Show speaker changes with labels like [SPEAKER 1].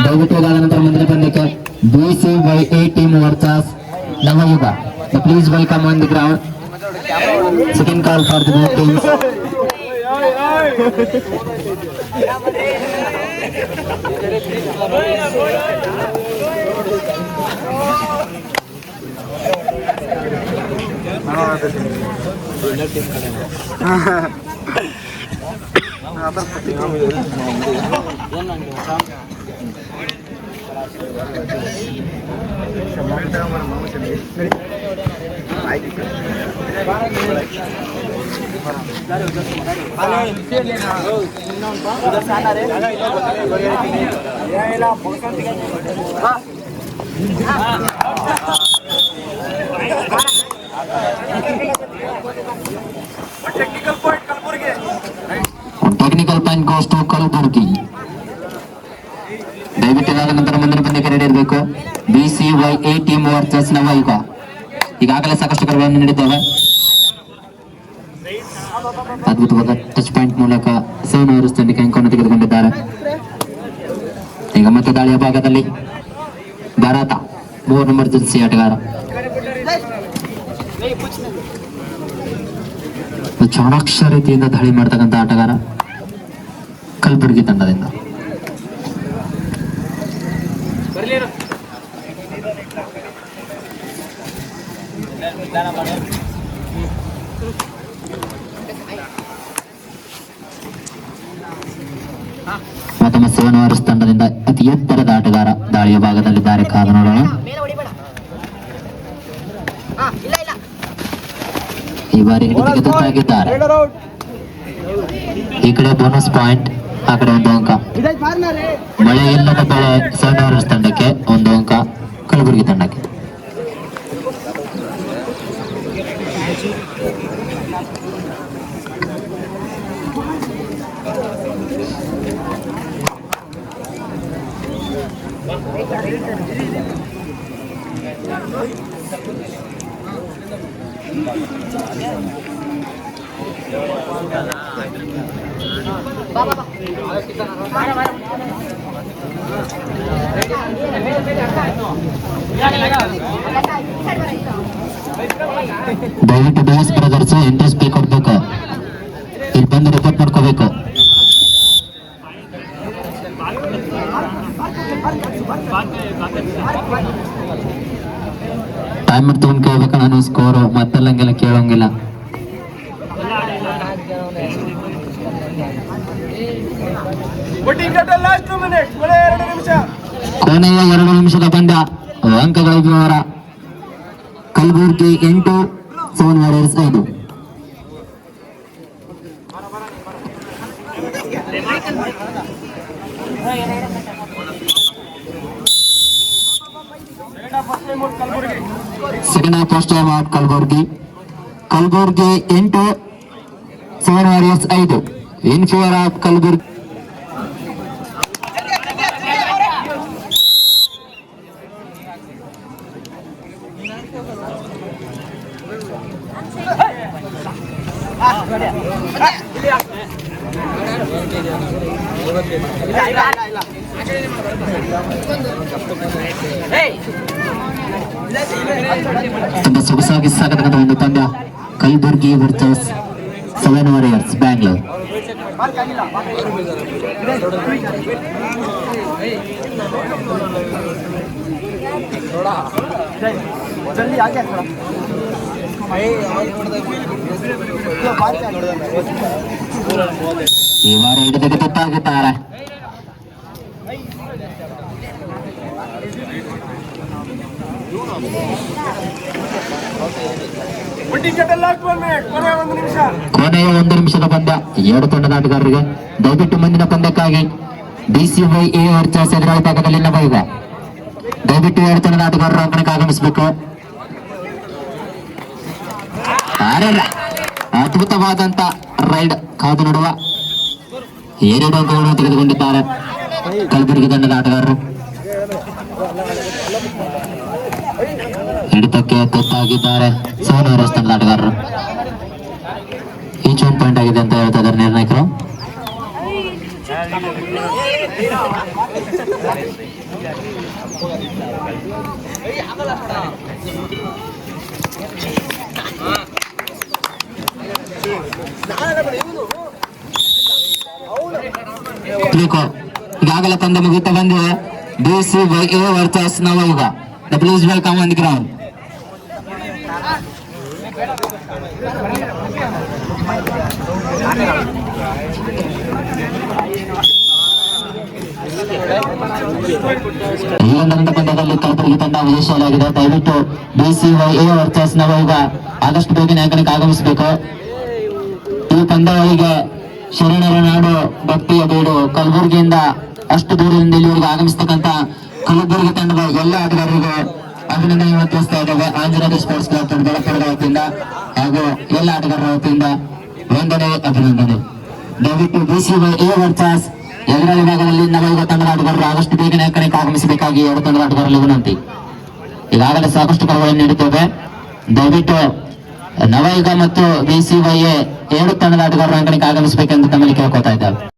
[SPEAKER 1] ದಯವಿಟ್ಟು ಇದಾದ ನಂತರ ಮುಂದಿನ ಪಂದ್ಯಕ್ಕೆ BCYA team versus Navayuga. Please welcome on the ground. Second call for the both teams. Technical point goes to Kalburgi. ದಯವಿಟ್ಟು ಇದಾದ ನಂತರ ಮುಂದಿನ ಪಂದ್ಯಕ್ಕೆ ರೆಡಿ ಇರಬೇಕು. BCYA ಟೀಮ್ ವರ್ಸಸ್ ನವಯುಗ. ಈಗಾಗಲೇ ಸಾಕಷ್ಟು ಕರೆಗಳನ್ನು ನೀಡಿದ್ದೇವೆ. ಅದ್ಭುತವಾದ ಟಚ್ ಪಾಯಿಂಟ್ ಮೂಲಕ ಸೋನು ಅವರು ತಂಡಕ್ಕೆ ಅಂಕವನ್ನು ತೆಗೆದುಕೊಂಡಿದ್ದಾರೆ. ಈಗ ಮತ್ತೆ ದಾಳಿಯ ಭಾಗದಲ್ಲಿ ಭಾರತ 3 ನಂಬರ್ ಜರ್ಸಿ ಆಟಗಾರ ಚಾಣಾಕ್ಷ ರೀತಿಯಿಂದ ದಾಳಿ ಮಾಡ್ತಕ್ಕಂಥ ಆಟಗಾರ ಕಲಬುರಗಿ ತಂಡದಿಂದ. ಮತ್ತೊಮ್ಮೆ ಸೋನು ವಾರಿಸ್ ತಂಡದಿಂದ ಅತಿ ಎತ್ತರದ ಆಟಗಾರ ದಾಳಿಯ ಭಾಗದಲ್ಲಿದ್ದಾರೆ. ಕಾದು ನೋಡೋಣ. ಈ ಬಾರಿ ಹಿಡಿತಕ್ಕೆ ತುತ್ತಾಗಿದ್ದಾರೆ. ಈ ಕಡೆ ಬೋನಸ್ ಪಾಯಿಂಟ್, ಆ ಕಡೆ 1 ಅಂಕ. ಮಳೆ ಇಲ್ಲದ ಬೆಳೆ ಸೋನು ವಾರಿಸ್ ತಂಡಕ್ಕೆ 1 ಅಂಕ, ಕಲಬುರಗಿ ತಂಡಕ್ಕೆ. ದಯವಿಟ್ಟು DS ಬ್ರದರ್ಸ್ ಇಂಟ್ರೆಸ್ಟ್ ಪೇ ಕೊಡ್ಬೇಕು. ಇಲ್ಲಿ ಬಂದು ರಿಪೋರ್ಟ್ ಮಾಡ್ಕೋಬೇಕು. ಟೈಮರ್ ತಗೊಂಡು ಕೇಳ್ಬೇಕು. ನಾನು ಸ್ಕೋರು ಮತ್ತೆಲ್ಲಂಗೆಲ್ಲ ಕೇಳೋಂಗಿಲ್ಲ. ಕೊನೆಯ 2 ನಿಮಿಷದ ಪಂದ್ಯ. ಅಂಕಗಳ ವಿವರ: Kalaburagi 8, Sonu warriors 5. Second half first time out Kalaburagi 8, Sonu warriors 5. In favour of Kalaburagi. ತುಂಬಾ ಸೊಗಸಾಗಿ ಸಾಗತಕ್ಕಂಥ ಒಂದು ಪಂದ್ಯ. Kalaburagi versus Sonu warriors Bangalore. ಈ ವಾರ ಹಿಡಿದಕ್ಕೆ ತುತ್ತಾಗುತ್ತಾರೆ. ಕೊನೆಯ 1 ನಿಮಿಷದ ಪಂದ್ಯ. 2 ತಂಡದ ಆಟಗಾರರಿಗೆ. ದಯವಿಟ್ಟು ಮುಂದಿನ ಪಂದ್ಯಕ್ಕಾಗಿ BCYA ವರ್ಸಸ್ ಎದುರಾಳಿ ಭಾಗದಲ್ಲಿ ನವಯುಗ. ದಯವಿಟ್ಟು 2 ತಂಡದ ಆಟಗಾರರು ಅಂಕಣಕ್ಕೆ ಆಗಮಿಸಬೇಕು. ಅದ್ಭುತವಾದಂತ ರೈಡ್ ಕಾದು ನೋಡುವ. 2 ಅಂಕಗಳನ್ನು ತೆಗೆದುಕೊಂಡಿದ್ದಾರೆ ಕಲಬುರಗಿ ತಂಡದ ಆಟಗಾರರು. ಹಿಡಿತಕ್ಕೆ ತುತ್ತಾಗಿದ್ದಾರೆ ಸೋನು ವಾರಿಯರ್ಸ್ ತಂಡದ ಆಟಗಾರರು. ಈಚ್ 1 ಪಾಯಿಂಟ್ ಆಗಿದೆ ಅಂತ ಹೇಳ್ತಾ ಇದ್ದಾರೆ ನಿರ್ಣಾಯಕರು. ಈಗಾಗಲೇ ಪಂದ್ಯ ಮುಗಿತಾ ಬಂದಿದೆ. DCYA versus Navayuga. Please welcome on the ground. ಈ ಒಂದು ಪಂದ್ಯದಲ್ಲಿ ಕಲಬುರಗಿ ತಂಡ ವಿಜಯಶಾಲಿಯಾಗಿದೆ. ದಯವಿಟ್ಟು DCYA ವರ್ಸಸ್ ನವಯುಗ ಆದಷ್ಟು ಬೇಗನೆ ಅಂಕಣಕ್ಕೆ ಆಗಮಿಸಬೇಕು. ಈ ಪಂದ್ಯಾವಳಿಗೆ ಶರಣರ ನಾಡು ಭಕ್ತಿಯ ಬೀಡು ಕಲಬುರಗಿಯಿಂದ ಅಷ್ಟು ದೂರದಿಂದ ಇಲ್ಲಿವರೆಗೆ ಆಗಮಿಸತಕ್ಕಂತ ಕಲಬುರಗಿ ತಂಡದ ಎಲ್ಲ ಆಟಗಾರರಿಗೂ ಅಭಿನಂದನೆ ತಿಳಿಸ್ತಾ ಇದ್ದೇವೆ. ಆಂಜನೇಯ ಸ್ಪೋರ್ಟ್ಸ್ ಕ್ಲಬ್ ಬೆಳಪುರದ ವತಿಯಿಂದ ಹಾಗೂ ಎಲ್ಲ ಆಟಗಾರರ ವತಿಯಿಂದ ವಂದನೆ, ಅಭಿನಂದನೆ. ದಯವಿಟ್ಟು DCYA ವರ್ಸಸ್ ಎದುರಾಳಿ ಭಾಗದಲ್ಲಿ ನವಯುಗ ತಂಡದ ಆಟಗಾರರು ಆದಷ್ಟು ಬೇಗನೆ ಅಂಕಣಕ್ಕೆ ಆಗಮಿಸಬೇಕಾಗಿ ಎರಡು ತಂಡದ ಆಟಗಾರರಲ್ಲಿ ವಿನಂತಿ. ಈಗಾಗಲೇ ಸಾಕಷ್ಟು ಕರೆಗಳನ್ನು ನೀಡುತ್ತೇವೆ. ದಯವಿಟ್ಟು ನವಯುಗ ಮತ್ತು DCYA ಎರಡು ತಂಡದ ಆಟಗಾರರು ಅಂಕಣಕ್ಕೆ ಆಗಮಿಸಬೇಕೆಂದು ತಮ್ಮಲ್ಲಿ ಕೇಳ್ಕೊತಾ ಇದ್ದಾರೆ.